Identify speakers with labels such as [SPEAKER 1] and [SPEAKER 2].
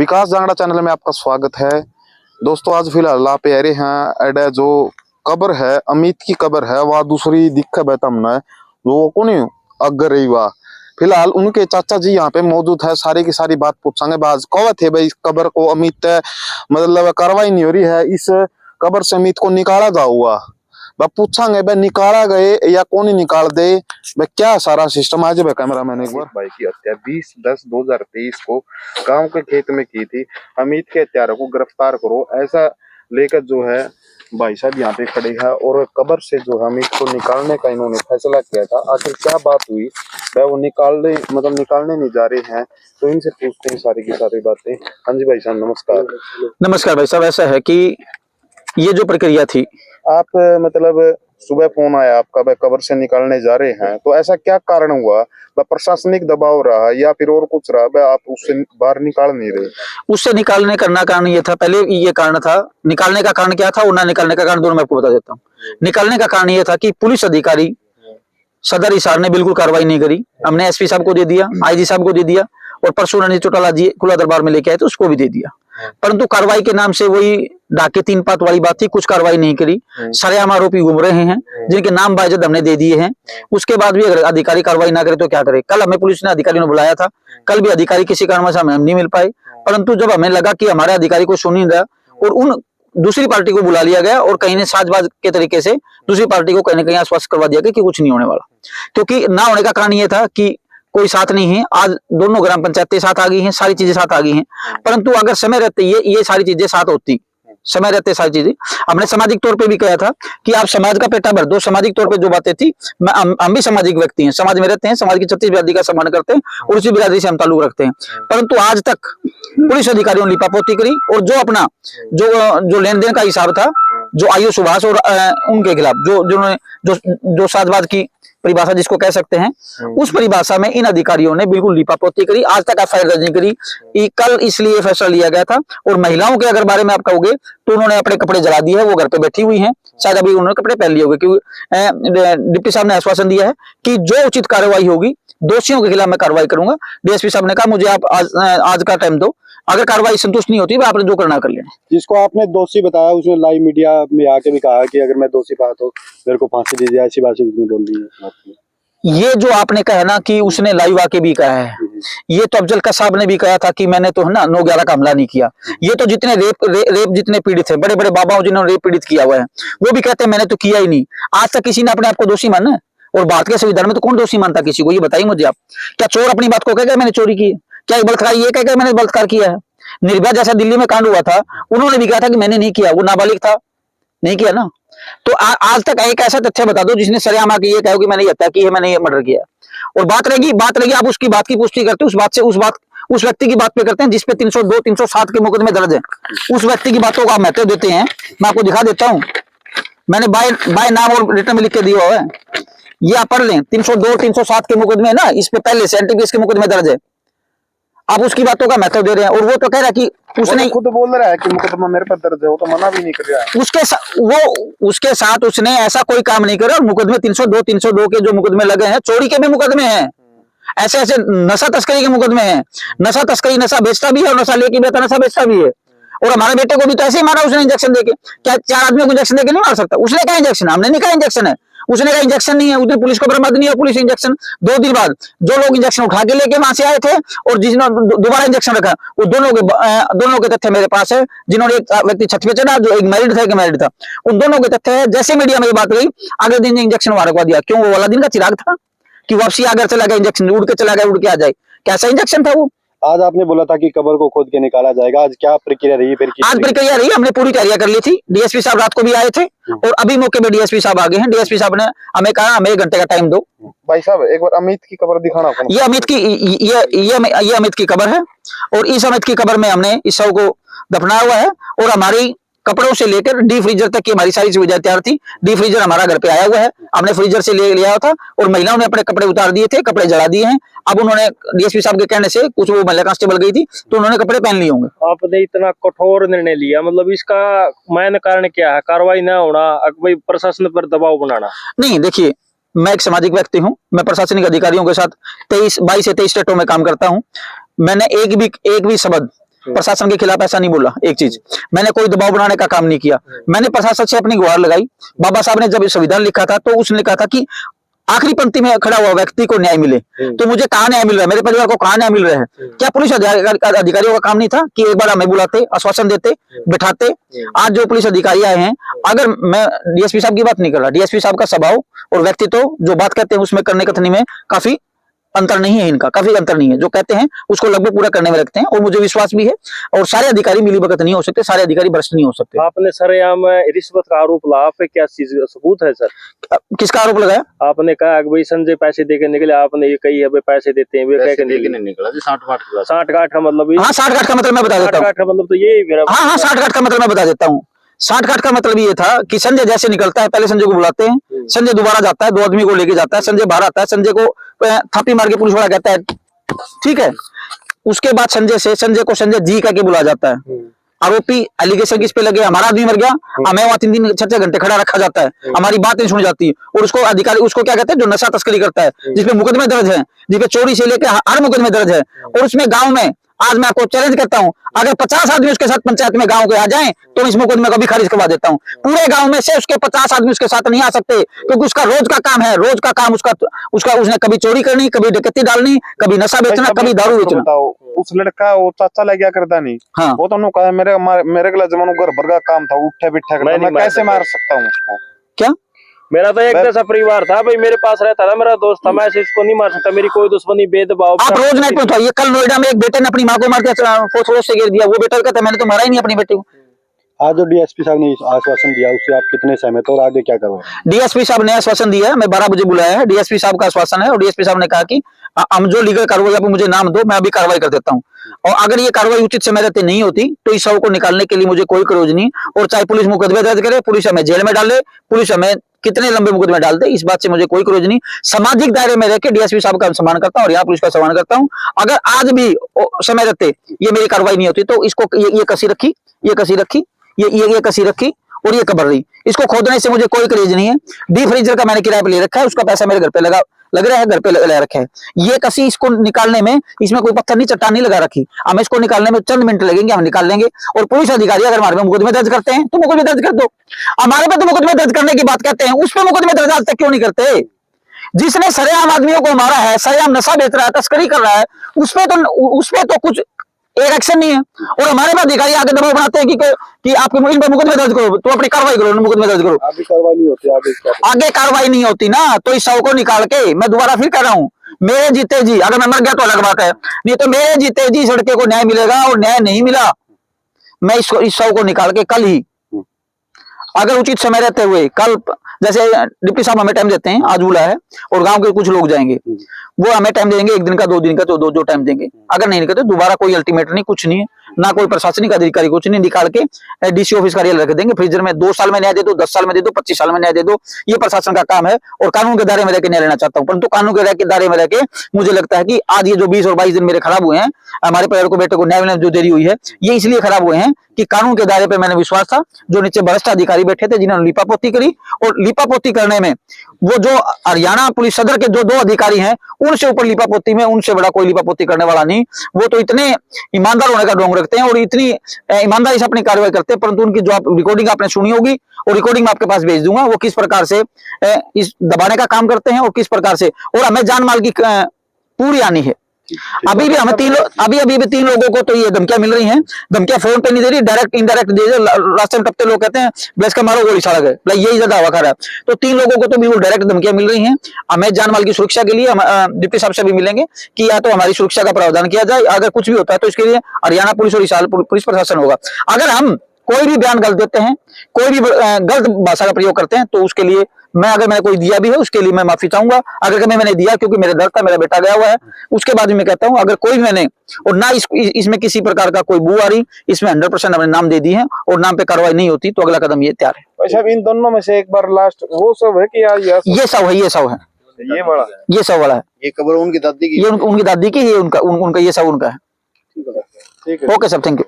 [SPEAKER 1] विकास Jangra channel में आपका स्वागत है। दोस्तों आज फिलहाल आप आ रहे हैं एडे जो कब्र है अमित की कब्र है वह दूसरी दिक्कत है तमने वो को नहीं अगर रही वाह फिलहाल उनके चाचा जी यहाँ पे मौजूद है, सारी की सारी बात पूछांगे। बाज कौन थे भाई इस कब्र को अमित मतलब कार्रवाई नहीं हो रही है, इस कब्र से अमित को निकाला जा हुआ वह पूछांगे भाई निकाला गए या कौन ही निकाल दे भाई क्या सारा सिस्टम। आज भाई कैमरा मैन एक बार भाई की हत्या 20/10/2023 को गांव के खेत में की थी। अमित के हत्यारों को गिरफ्तार करो ऐसा लेकर जो है भाई साहब यहाँ पे खड़े हैं और कब्र से जो अमित को निकालने का इन्होंने फैसला किया था। आखिर क्या बात हुई भाई वो निकालने नहीं जा रहे हैं, तो इनसे पूछते हैं सारी की सारी बातें। हाँ जी भाई साहब नमस्कार।
[SPEAKER 2] नमस्कार भाई साहब, ऐसा है कि ये जो प्रक्रिया थी
[SPEAKER 1] आप मतलब सुबह फोन आया आपका भाई कब्र से निकालने जा रहे हैं, तो ऐसा क्या कारण हुआ? प्रशासनिक दबाव रहा या फिर और कुछ रहा भाई आप उससे बाहर निकाल नहीं रहे?
[SPEAKER 2] उससे निकालने का कारण ये था, पहले ये कारण था। निकालने का कारण क्या था और ना निकालने का कारण दोनों मैं आपको बता देता हूँ। निकालने का कारण ये था कि पुलिस अधिकारी सदर हिसार ने बिल्कुल कार्रवाई नहीं करी। हमने एसपी साहब को दे दिया, आईजी साहब को दे दिया और परसों रणजीत चौटाला जी खुला दरबार में लेके आए तो उसको भी दे दिया, परंतु कार्रवाई के नाम से वही डाके तीन पात वाली बात थी। कुछ कार्रवाई नहीं करी, सरेआम आरोपी घूम रहे हैं जिनके नाम बायजत हमने दे दिए हैं। उसके बाद भी अगर अधिकारी कार्रवाई ना करे तो क्या करे? कल हमें पुलिस ने अधिकारियों ने बुलाया था, कल भी अधिकारी किसी कारणवश हमें नहीं मिल पाए, परंतु जब हमें लगा कि हमारे अधिकारी को सुन नहीं रहा और उन दूसरी पार्टी को बुला लिया गया और कहीं ने साजबाज के तरीके से दूसरी पार्टी को कहीं ना कहीं आश्वस्त करवा दिया गया कि कुछ नहीं होने वाला। क्योंकि ना होने का कारण ये था कि कोई साथ नहीं है। आज दोनों ग्राम पंचायतें साथ आ गई हैं, सारी चीजें साथ आ गई हैं, परंतु अगर समय रहते ये सारी चीजें साथ होती, समय रहते सारी चीजें हमने सामाजिक तौर पे भी कहा था कि आप समाज का पेटा भर दो। सामाजिक तौर पे जो बातें थी, हम भी सामाजिक व्यक्ति हैं, समाज में रहते हैं, समाज की 36 बिरादरी का सम्मान करते हैं और उसी बिरादरी से हम ताल्लुक रखते हैं, परंतु आज तक पुलिस अधिकारियों ने लिपापोती करी और जो अपना जो लेन देन का हिसाब था, जो आयु सुभाष और उनके खिलाफ जो साजबाज की परिभाषा जिसको कह सकते हैं, उस परिभाषा में इन अधिकारियों ने बिल्कुल लिपापोती करी। आज तक एफआईआर दर्ज नहीं करी। कल इसलिए फैसला लिया गया था। और महिलाओं के अगर बारे में आप कहोगे तो उन्होंने अपने कपड़े जला दिए हैं, वो घर पे बैठी हुई हैं, शायद अभी उन्होंने कपड़े पहन लिए होंगे, क्योंकि डिप्टी साहब ने आश्वासन दिया है कि जो उचित कार्रवाई होगी दोषियों के खिलाफ मैं कार्रवाई करूंगा। डीएसपी साहब ने कहा मुझे आप आज का टाइम दो, अगर कार्रवाई संतुष्ट नहीं होती तो आपने जो करना कर लेना।
[SPEAKER 3] जिसको आपने दोषी बताया उसने लाइव मीडिया में आके भी कहा कि अगर मैं दोषी पाया तो मेरे को फांसी दीजिए, ऐसी बात उसने बोल दी है।
[SPEAKER 2] ये जो आपने कहा ना कि उसने लाइव आके भी कहा है, ये तो अफजल का साहब ने भी कहा था कि मैंने तो है ना 9/11 का हमला नहीं किया। ये तो जितने रेप जितने पीड़ित है, बड़े बड़े बाबाओं जिन्होंने रेप पीड़ित किया हुआ है, वो भी कहते हैं मैंने तो किया ही नहीं। आज तक किसी ने अपने आप को दोषी माना है? और भारत के संविधान में तो कौन दोषी मानता किसी को? ये बताइए मुझे आप। क्या चोर अपनी बात को कहेगा मैंने चोरी की है? क्या बलात्कार ये कहेगा मैंने बलात्कार किया है? निर्भया जैसा दिल्ली में कांड हुआ था, उन्होंने भी कहा था कि मैंने नहीं किया, वो नाबालिग था, नहीं किया ना। तो आज तक एक ऐसा तथ्य बता दो जिसने सरेआम आके ये कहो कि मैंने ये हत्या की है, मैंने ये मर्डर किया। और बात रहेगी आप उसकी बात की पुष्टि करते हैं, उस व्यक्ति की बात पे करते हैं जिसपे 302 307 के मुकदमे दर्ज है। उस व्यक्ति की बातों को आप महत्व देते हैं। मैं आपको दिखा देता हूं, मैंने बाय नाम और रिटर्न में लिख के दिया हुआ है, ये आप पढ़ लें। 302 307 के मुकदमे ना, इस पे पहले से एनटीपीएस के मुकदमे दर्ज है। आप उसकी बातों का महत्व दे रहे हैं और वो तो कह रहा है कि उसने
[SPEAKER 1] खुद बोल रहा है कि मुकदमा मेरे पर दर्ज है, वो तो मना भी नहीं कर रहा है।
[SPEAKER 2] उसके साथ उसने ऐसा कोई काम नहीं करा। और मुकदमे 302 के जो मुकदमे लगे हैं, चोरी के भी मुकदमे हैं, ऐसे नशा तस्करी के मुकदमे हैं। नशा तस्करी, नशा बेचता भी है और नशा लेके बेचता, नशा बेचता भी है। और हमारे बेटे को भी तो ऐसे ही मारा उसने इंजेक्शन देके। क्या 4 आदमियों को इंजेक्शन देके नहीं मार सकता? उसने कहा इंजेक्शन, हमने नहीं कहा इंजेक्शन है। उसने कहा इंजेक्शन नहीं है, उसने पुलिस को बर्बाद नहीं है। पुलिस इंजेक्शन 2 दिन बाद जो लोग इंजेक्शन उठा के लेके वहां से आए थे और जिन्होंने दोबारा इंजेक्शन रखा, वो दोनों के तथ्य मेरे पास है। जिन्होंने एक व्यक्ति छत पे चढ़ा, जो एक मैरिड था, एक मैरिड था, उन दोनों के तथ्य है। जैसे मीडिया में ये बात गई, अगले दिन इंजेक्शन वहां रखवा दिया। क्यों? वो वाला दिन का चिराग था कि वापसी अगर चला गया, इंजेक्शन उड़ के चला गया, उड़ के आ जाए। कैसा इंजेक्शन था वो?
[SPEAKER 3] आज आपने बोला था कि कब्र को खोद के निकाला जाएगा, आज क्या प्रक्रिया रही? फिर
[SPEAKER 2] आज प्रक्रिया रही, हमने पूरी तैयारी कर ली थी। डीएसपी साहब रात को भी आए थे और अभी मौके पे डीएसपी साहब आ गए हैं। डीएसपी साहब ने हमें कहा हमें 1 घंटे का टाइम दो।
[SPEAKER 1] भाई साहब एक बार अमित की कब्र दिखाना।
[SPEAKER 2] ये अमित की कब्र है और इस अमित की कब्र में हमने इस शव को दफनाया हुआ है और हमारी कपड़ों से लेकर डी फ्रीजर तक की हमारी सारी सुविधाएं तैयार थी। डी फ्रीजर हमारा घर पे आया हुआ है, हमने फ्रीजर से ले लिया था और महिलाओं ने अपने कपड़े उतार दिए थे, कपड़े जला दिए हैं। अब उन्होंने डीएसपी साहब के कहने से, कुछ वो महिला कांस्टेबल गई थी तो उन्होंने कपड़े पहन लिए होंगे।
[SPEAKER 4] आपने इतना कठोर निर्णय लिया, मतलब इसका मेन कारण क्या है? कार्रवाई न होना, प्रशासन पर दबाव बनाना?
[SPEAKER 2] नहीं, देखिए मैं एक सामाजिक व्यक्ति हूं, मैं प्रशासनिक अधिकारियों के साथ 22 से 23 स्टेटों में काम करता हूं। मैंने एक भी शब्द प्रशासन के खिलाफ ऐसा नहीं बोला। एक चीज, मैंने कोई दबाव बनाने का काम नहीं किया। मैंने प्रशासन से अपनी गुहार लगाई। बाबा साहब ने जब संविधान लिखा था तो उसने लिखा था कि आखिरी पंक्ति में खड़ा हुआ व्यक्ति को न्याय मिले। तो मुझे कहाँ न्याय मिल रहा है, मेरे परिवार को कहाँ न्याय मिल रहा है? क्या पुलिस अधिकारियों का काम नहीं था कि एक बार हमें बुलाते, आश्वासन देते, बिठाते? आज जो पुलिस अधिकारी आए हैं, अगर मैं डीएसपी साहब की बात नहीं कर रहा, डीएसपी साहब का स्वभाव और व्यक्तित्व जो बात कहते हैं उसमें करने कथनी में काफी अंतर नहीं है, इनका काफी अंतर नहीं है। जो कहते हैं उसको लगभग पूरा करने में रखते हैं और मुझे विश्वास भी है। और सारे अधिकारी मिलीभगत नहीं हो सकते, सारे अधिकारी भ्रष्ट नहीं हो सकते।
[SPEAKER 4] आपने सर यहाँ में रिश्वत का आरोप लगा, आप पे क्या चीज सबूत है सर?
[SPEAKER 2] किसका आरोप लगाया?
[SPEAKER 4] आपने कहा कि भाई संजय पैसे देके निकले, आपने ये कही है भाई पैसे देते हैं, वे कह के नहीं निकला। 60-60 का मतलब,
[SPEAKER 2] हाँ 60-60 का मतलब मैं बता देता हूँ।
[SPEAKER 4] 60-60 का मतलब तो ये,
[SPEAKER 2] हाँ 60-60 का मतलब मैं बता देता हूँ। 60-60 का मतलब ये था कि संजय जैसे निकलता है, पहले संजय को बुलाते हैं, संजय दोबारा जाता है, 2 आदमी को लेके जाता है, संजय बाहर आता है, संजय को थापी मार के पुलिस वाला कहता है ठीक है। उसके बाद संजय को संजय जी कह के बुलाया जाता है। आरोपी एलिगेशन किस पे लगे, हमारा आदमी मर गया, हमें वहां 3-3 6-6 घंटे खड़ा रखा जाता है, हमारी बात नहीं सुनी जाती। और उसको अधिकारी उसको क्या कहते हैं, जो नशा तस्करी करता है, जिसपे मुकदमे दर्ज है, जिसपे चोरी से लेकर हर मुकदमे दर्ज है। और उसमें गांव में आज मैं आपको चैलेंज करता हूं, अगर 50 आदमी उसके साथ पंचायत में गांव के आ जाएं तो इस मुकदमे को भी खारिज करवा देता हूं। पूरे गांव में से उसके 50 आदमी उसके साथ नहीं आ सकते, क्योंकि उसका रोज का काम है, रोज का काम उसका उसने कभी चोरी करनी, कभी डकैती डालनी, कभी नशा बेचना, कभी दारू बेचना।
[SPEAKER 1] उस लड़का वो चाचा लग गया करता नहीं।
[SPEAKER 2] हाँ
[SPEAKER 1] वो तो उन्होंने कहा मेरे गला जमानो घर भर का काम था, उठे बिठा करता, मैं कैसे मार सकता हूँ उसको?
[SPEAKER 2] क्या
[SPEAKER 4] मेरा तो एक जैसा परिवार था भाई, मेरे पास रहता था, मेरा दोस्त था, मैं ऐसे इसको नहीं मार सकता। मेरी कोई दुश्मनी भेदभाव
[SPEAKER 2] आप रोज नहीं पहुंचाइए। कल नोएडा में एक बेटे ने अपनी माँ को मार के फोर्स से घेर दिया। वो बेटा कहता है मैंने तो मारा ही नहीं अपनी बेटी को।
[SPEAKER 3] आज जो डीएसपी साहब ने आश्वासन दिया उससे आप कितने सहमत हो और आगे क्या करोगे?
[SPEAKER 2] डीएसपी साहब ने आश्वासन दिया है, मैं 12 बजे बुलाया है, डीएसपी साहब का आश्वासन है। और डीएसपी साहब ने कहा कि हम जो लीगल कार्रवाई आप मुझे नाम दो, मैं अभी कार्रवाई कर देता हूँ। और अगर ये कार्रवाई उचित समय रहते नहीं होती तो इस शव को निकालने के लिए मुझे कोई क्रोध नहीं। और चाहे पुलिस मुकदमे दर्ज करे, पुलिस हमें जेल में डाले, पुलिस हमें कितने लंबे मुकदमे डाल दे, इस बात से मुझे कोई क्रोध नहीं। सामाजिक दायरे में रहकर डीएसपी साहब का सम्मान करता हूँ और यहाँ पुलिस का सम्मान करता हूँ। अगर आज भी समय रहते ये मेरी कार्रवाई नहीं होती तो इसको ये कसी रखी, ये कसी रखी, ये कसी रखी और ये कबर रही। इसको खोदने से मुझे कोई क्रेज नहीं है। डीप फ्रीजर का मैंने किराए पे ले रखा है, उसका पैसा मेरे घर पे लग रहा है, घर पे लगा रखा है। ये कसी इसको निकालने में, इसमें कोई पत्थर नहीं चट्टान नहीं लगा रखी। हमें इसको निकालने में चंद मिनट लगेंगे, हम निकाल लेंगे। और पुलिस अधिकारी अगर हमारे पे मुकदमे दर्ज करते हैं तो मुकदमे दर्ज कर दो। हमारे पे तो मुकदमे दर्ज करने की बात कहते हैं, उस पर मुकदमे दर्ज आज तक क्यों नहीं करते? जिसने सरेआम आदमियों को मारा है, सरेआम नशा बेच रहा है, तस्करी कर रहा है, उस पे तो कुछ एक एक्शन नहीं है। और हमारे पास अधिकारी आगे दबाव बनाते हैं कि आपके इन पर मुकदमे दर्ज करो, तो अपनी कार्रवाई करो, मुकदमे दर्ज करो।
[SPEAKER 3] आगे कार्रवाई नहीं होती,
[SPEAKER 2] आगे कार्रवाई नहीं होती ना, तो इस शव को निकाल के, मैं दोबारा फिर कह रहा हूँ, मेरे जीते जी, अगर मैं मर गया तो अलग बात है, नहीं तो मेरे जीते जी इस लड़के को न्याय मिलेगा। और न्याय नहीं मिला, मैं इस शव को निकाल के कल ही, अगर उचित समय रहते हुए, कल जैसे डिप्टी साहब हमें टाइम देते हैं, आज बुला है और गांव के कुछ लोग जाएंगे, वो हमें टाइम देंगे 1 दिन का, 2 दिन का, तो दो टाइम देंगे। अगर नहीं निकलते दोबारा कोई अल्टीमेट नहीं, कुछ नहीं है, ना कोई प्रशासनिक अधिकारी कुछ नहीं, निकाल के डीसी ऑफिस कार्यालय रख देंगे फ्रीजर में। 2 साल में न्याय दे दो, 10 साल में दे दो, 25 साल में न्याय दे दो, ये प्रशासन का काम है। और कानून के दायरे में रहकर न्याय लेना चाहता हूँ, परंतु कानून के दायरे में रहकर मुझे लगता है कि आज ये जो 20 और 22 दिन मेरे खराब हुए हैं, हमारे परिवार को, बेटे को न्याय मिलने में जो देरी हुई है, ये इसलिए खराब हुए हैं कि कानून के दायरे पे मैंने विश्वास था। जो नीचे भ्रष्ट अधिकारी बैठे थे जिन्होंने लिपापोती करी, और लिपापोती करने में वो जो हरियाणा पुलिस सदर के जो 2 अधिकारी हैं, उनसे ऊपर लिपापोती में उनसे बड़ा कोई लिपापोती करने वाला नहीं। वो तो इतने ईमानदार होने का ढोंग रखते हैं और इतनी ईमानदारी से अपनी कार्रवाई करते हैं, परंतु उनकी जो आप रिकॉर्डिंग आपने सुनी होगी, और रिकॉर्डिंग मैं आपके पास भेज दूंगा, वो किस प्रकार से इस दबाने का काम करते हैं और किस प्रकार से, और हमें जान माल की पूरी आनी है। अभी भी हमें 3 लोगों को तो ये धमकियां मिल रही हैं। धमकियां फोन पे नहीं दे रही, डायरेक्ट इनडायरेक्ट दे रही। रास्ते में टपते लोग कहते हैं ब्लेस का मारो गोली सड़क है, यही ज्यादा हवा खा रहा है। तो 3 लोगों को तो बिल्कुल डायरेक्ट धमकियां मिल रही हैं। हमें जान माल की सुरक्षा के लिए हम डिप्टी साहब से भी मिलेंगे कि या तो हमारी सुरक्षा का प्रावधान किया जाए, अगर कुछ भी होता है तो इसके लिए हरियाणा पुलिस और हिसार पुलिस प्रशासन होगा। अगर हम कोई भी बयान गलत देते हैं, कोई भी गलत भाषा का प्रयोग करते हैं, तो उसके लिए मैंने कोई दिया भी है उसके लिए मैं माफी चाहूंगा। अगर मैंने दिया क्योंकि मेरे दर्द था, मेरा बेटा गया हुआ है, उसके बाद भी मैं कहता हूं अगर कोई मैंने, और ना इसमें किसी प्रकार का कोई बू आ रही, इसमें 100% हमने नाम दे दी है और नाम पे कार्रवाई नहीं होती तो अगला कदम ये तैयार है।
[SPEAKER 1] अच्छा, इन दोनों में से एक बार लास्ट वो सब है कि
[SPEAKER 2] ये सब है, ये सब है,
[SPEAKER 1] ये बड़ा,
[SPEAKER 2] ये सब वाला है,
[SPEAKER 3] ये कब्र उनकी दादी की,
[SPEAKER 2] ये उनकी दादी की, ये उनका ये सब उनका है।
[SPEAKER 1] ठीक है,
[SPEAKER 2] ओके सब, थैंक यू।